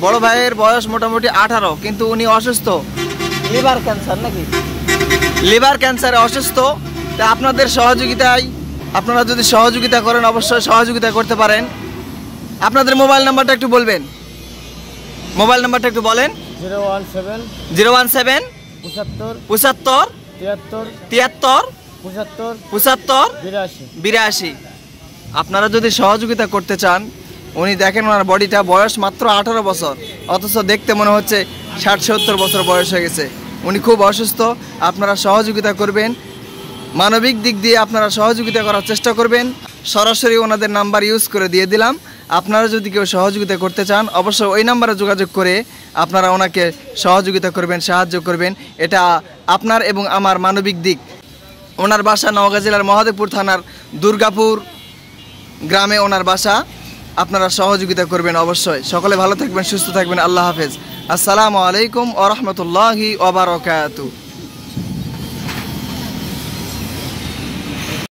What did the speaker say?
বড় ভাইয়ের বয়স মোটামুটি 18, কিন্তু উনি অসুস্থ, লিভার ক্যান্সার নাকি? লিভার ক্যান্সারে অসুস্থ। তা আপনাদের সহযোগিতায়, আপনারা যদি সহযোগিতা করেন অবশ্যই সহযোগিতা করতে পারেন। আপনাদের মোবাইল নাম্বারটা একটু বলবেন, মোবাইল নাম্বারটা একটু বলেন। 017 017 75 75 73 73 75 75 82। 82। আপনারা যদি সহযোগিতা করতে চান, উনি দেখেন ওনার বডিটা, বয়স মাত্র 18 বছর, অথচ দেখতে মনে হচ্ছে 60-70 বছর বয়স হয়ে গেছে। উনি খুব অসুস্থ। আপনারা সহযোগিতা করবেন, মানবিক দিক দিয়ে আপনারা সহযোগিতা করার চেষ্টা করবেন। সরাসরি ওনাদের নাম্বার ইউজ করে দিয়ে দিলাম। আপনারা যদি কেউ সহযোগিতা করতে চান অবশ্যই ওই নাম্বারে যোগাযোগ করে আপনারা ওনাকে সহযোগিতা করবেন, সাহায্য করবেন। এটা আপনার এবং আমার মানবিক দিক। ওনার বাসা নওগাঁ জেলার মহাদেবপুর থানার দুর্গাপুর গ্রামে ওনার বাসা। আপনারা সহযোগিতা করবেন অবশ্যই। সকলে ভালো থাকবেন, সুস্থ থাকবেন। আল্লাহ হাফেজ। আসসালামু আলাইকুম ওয়া রাহমাতুল্লাহি ওয়া বারাকাতুহু।